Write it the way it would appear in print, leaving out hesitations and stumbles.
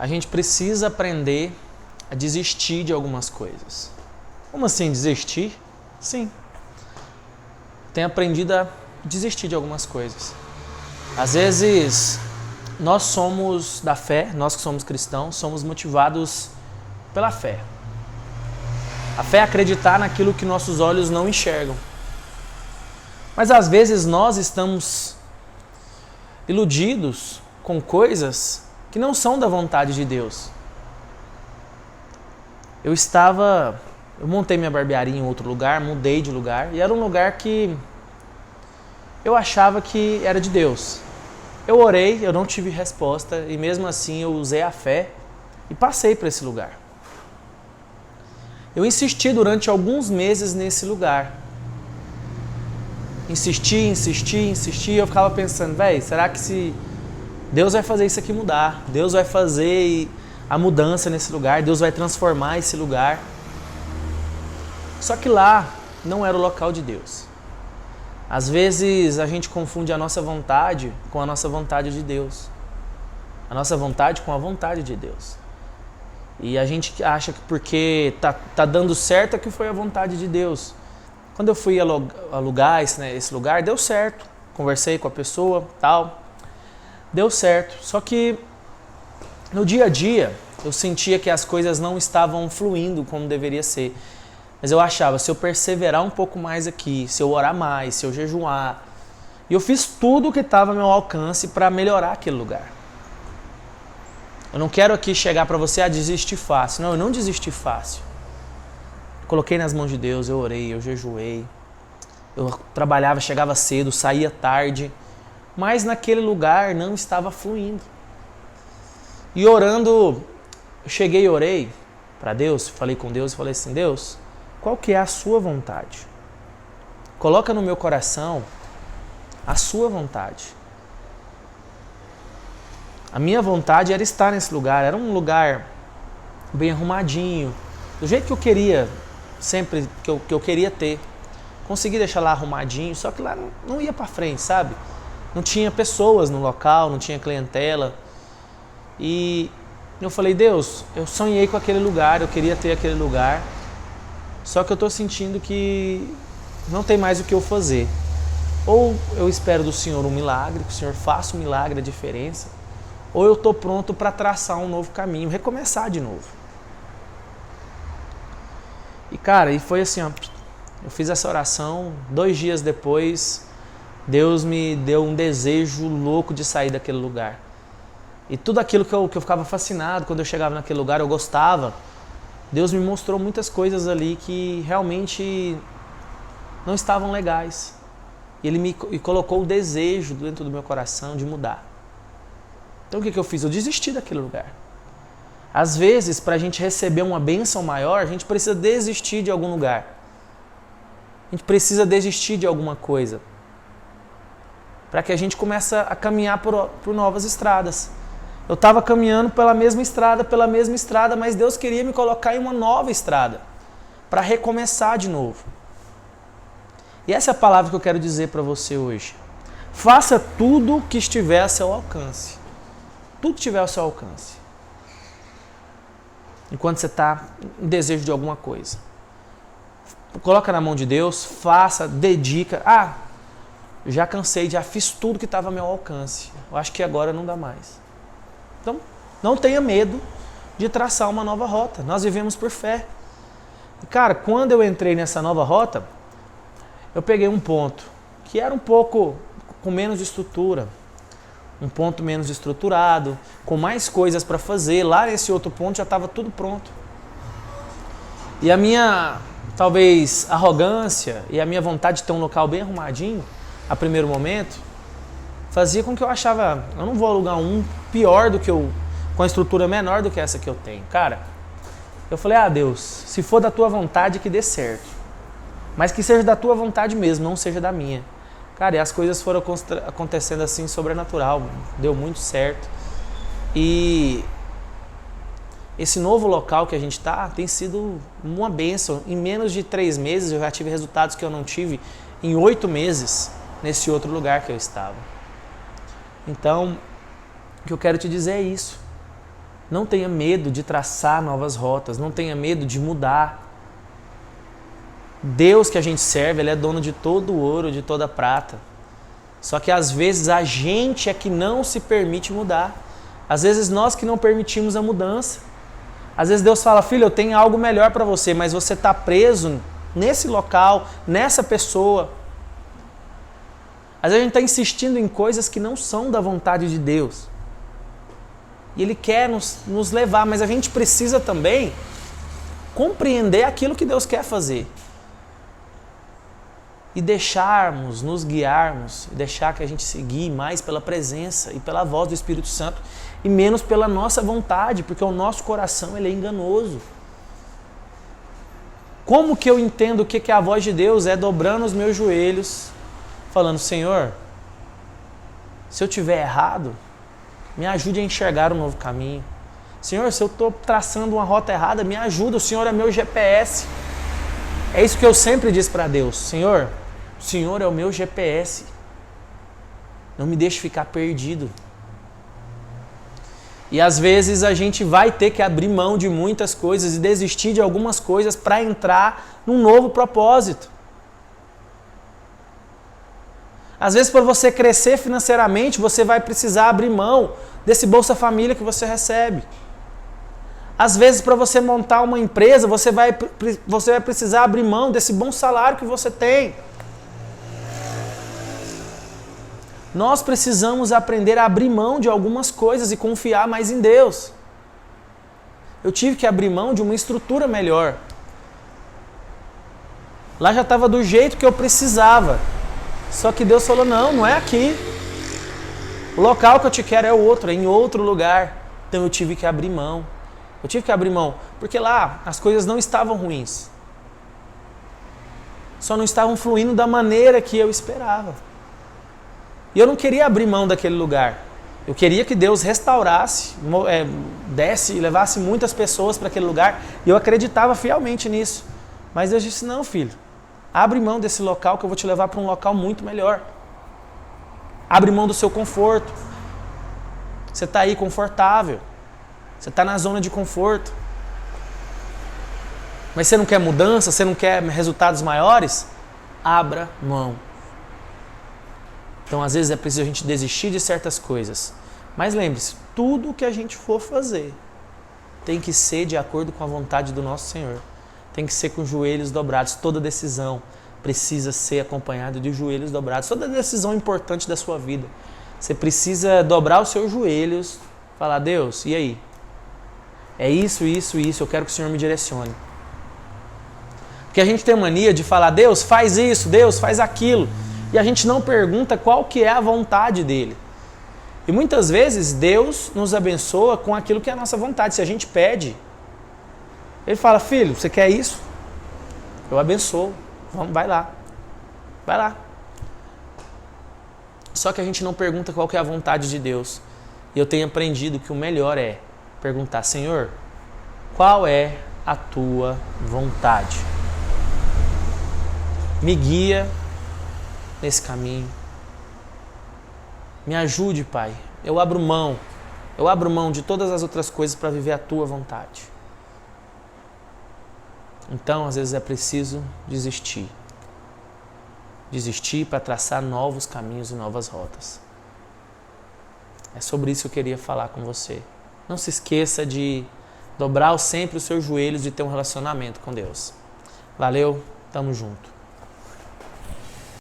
a gente precisa aprender a desistir de algumas coisas. Como assim desistir? Sim. Tenho aprendido a desistir de algumas coisas. Às vezes, nós somos da fé, nós que somos cristãos, somos motivados pela fé. A fé é acreditar naquilo que nossos olhos não enxergam. Mas às vezes nós estamos iludidos com coisas que não são da vontade de Deus. Eu montei minha barbearia em outro lugar, mudei de lugar, e era um lugar que eu achava que era de Deus. Eu orei, eu não tive resposta, e mesmo assim eu usei a fé e passei para esse lugar. Eu insisti durante alguns meses nesse lugar. Insisti, eu ficava pensando, será que se Deus vai fazer isso aqui mudar? Deus vai fazer a mudança nesse lugar, Deus vai transformar esse lugar. Só que lá não era o local de Deus. Às vezes a gente confunde a nossa vontade com a nossa vontade de Deus. A nossa vontade com a vontade de Deus. E a gente acha que porque tá dando certo é que foi a vontade de Deus. Quando eu fui alugar esse lugar, deu certo. Conversei com a pessoa, tal. Deu certo. Só que no dia a dia eu sentia que as coisas não estavam fluindo como deveria ser. Mas eu achava, se eu perseverar um pouco mais aqui, se eu orar mais, se eu jejuar. E eu fiz tudo o que estava ao meu alcance para melhorar aquele lugar. Eu não quero aqui chegar para você a desistir fácil. Não, eu não desisti fácil. Coloquei nas mãos de Deus, eu orei, eu jejuei. Eu trabalhava, chegava cedo, saía tarde. Mas naquele lugar não estava fluindo. E orando, eu cheguei e orei para Deus, falei com Deus e falei assim, Deus, qual que é a sua vontade? Coloca no meu coração a sua vontade. A minha vontade era estar nesse lugar, era um lugar bem arrumadinho, do jeito que eu queria, sempre que eu queria ter. Consegui deixar lá arrumadinho, só que lá não ia para frente, sabe? Não tinha pessoas no local, não tinha clientela. E eu falei, Deus, eu sonhei com aquele lugar, eu queria ter aquele lugar, só que eu estou sentindo que não tem mais o que eu fazer. Ou eu espero do Senhor um milagre, que o Senhor faça um milagre, a diferença, ou eu estou pronto para traçar um novo caminho, recomeçar de novo. E cara, e foi assim, ó, eu fiz essa oração, 2 dias depois, Deus me deu um desejo louco de sair daquele lugar. E tudo aquilo que eu ficava fascinado quando eu chegava naquele lugar, eu gostava. Deus me mostrou muitas coisas ali que realmente não estavam legais. E Ele me colocou o desejo dentro do meu coração de mudar. Então o que eu fiz? Eu desisti daquele lugar. Às vezes, para a gente receber uma bênção maior, a gente precisa desistir de algum lugar. A gente precisa desistir de alguma coisa. Para que a gente comece a caminhar por novas estradas. Eu estava caminhando pela mesma estrada, mas Deus queria me colocar em uma nova estrada, para recomeçar de novo. E essa é a palavra que eu quero dizer para você hoje. Faça tudo que estiver a seu alcance. Tudo que estiver ao seu alcance. Enquanto você está em desejo de alguma coisa. Coloca na mão de Deus, faça, dedica. Já cansei, já fiz tudo que estava ao meu alcance. Eu acho que agora não dá mais. Então, não tenha medo de traçar uma nova rota. Nós vivemos por fé. E, cara, quando eu entrei nessa nova rota, eu peguei um ponto que era um pouco com menos estrutura, um ponto menos estruturado, com mais coisas para fazer. Lá nesse outro ponto já estava tudo pronto. E a minha, talvez, arrogância e a minha vontade de ter um local bem arrumadinho, a primeiro momento, fazia com que eu achava, eu não vou alugar um pior do que com a estrutura menor do que essa que eu tenho. Cara, eu falei, Deus, se for da tua vontade que dê certo, mas que seja da tua vontade mesmo, não seja da minha. Cara, e as coisas foram acontecendo assim, sobrenatural, deu muito certo. E esse novo local que a gente está tem sido uma bênção. Em menos de 3 meses eu já tive resultados que eu não tive em 8 meses nesse outro lugar que eu estava. Então, o que eu quero te dizer é isso. Não tenha medo de traçar novas rotas, não tenha medo de mudar. Deus que a gente serve, Ele é dono de todo o ouro, de toda a prata. Só que às vezes a gente é que não se permite mudar. Às vezes nós que não permitimos a mudança. Às vezes Deus fala, filho, eu tenho algo melhor para você, mas você está preso nesse local, nessa pessoa. Às vezes a gente está insistindo em coisas que não são da vontade de Deus. E Ele quer nos levar, mas a gente precisa também compreender aquilo que Deus quer fazer. E deixarmos, nos guiarmos, e deixar que a gente se guie mais pela presença e pela voz do Espírito Santo e menos pela nossa vontade, porque o nosso coração ele é enganoso. Como que eu entendo o que é a voz de Deus? É dobrando os meus joelhos, falando, Senhor, se eu tiver errado, me ajude a enxergar um novo caminho. Senhor, se eu estou traçando uma rota errada, me ajuda, o Senhor é meu GPS. É isso que eu sempre disse para Deus, Senhor, o Senhor é o meu GPS. Não me deixe ficar perdido. E às vezes a gente vai ter que abrir mão de muitas coisas e desistir de algumas coisas para entrar num novo propósito. Às vezes, para você crescer financeiramente, você vai precisar abrir mão desse Bolsa Família que você recebe. Às vezes, para você montar uma empresa, você vai precisar abrir mão desse bom salário que você tem. Nós precisamos aprender a abrir mão de algumas coisas e confiar mais em Deus. Eu tive que abrir mão de uma estrutura melhor. Lá já estava do jeito que eu precisava. Só que Deus falou, não é aqui. O local que eu te quero é outro, é em outro lugar. Então eu tive que abrir mão. Eu tive que abrir mão, porque lá as coisas não estavam ruins. Só não estavam fluindo da maneira que eu esperava. E eu não queria abrir mão daquele lugar. Eu queria que Deus restaurasse, desse e levasse muitas pessoas para aquele lugar. E eu acreditava fielmente nisso. Mas Deus disse, não, filho, abre mão desse local que eu vou te levar para um local muito melhor. Abre mão do seu conforto. Você está aí confortável. Você está na zona de conforto. Mas você não quer mudança? Você não quer resultados maiores? Abra mão. Então, às vezes, é preciso a gente desistir de certas coisas. Mas lembre-se, tudo que a gente for fazer tem que ser de acordo com a vontade do nosso Senhor. Tem que ser com os joelhos dobrados. Toda decisão precisa ser acompanhada de joelhos dobrados. Toda decisão importante da sua vida. Você precisa dobrar os seus joelhos, falar, Deus, e aí? É isso, eu quero que o Senhor me direcione. Porque a gente tem mania de falar, Deus, faz isso, Deus, faz aquilo. E a gente não pergunta qual que é a vontade dele. E muitas vezes Deus nos abençoa com aquilo que é a nossa vontade. Se a gente pede, Ele fala, filho, você quer isso? Eu abençoo. Vamos, vai lá. Vai lá. Só que a gente não pergunta qual que é a vontade de Deus. E eu tenho aprendido que o melhor é perguntar, Senhor, qual é a tua vontade? Me guia nesse caminho. Me ajude, Pai. Eu abro mão de todas as outras coisas para viver a tua vontade. Então, às vezes é preciso desistir. Desistir para traçar novos caminhos e novas rotas. É sobre isso que eu queria falar com você. Não se esqueça de dobrar sempre os seus joelhos e ter um relacionamento com Deus. Valeu, tamo junto.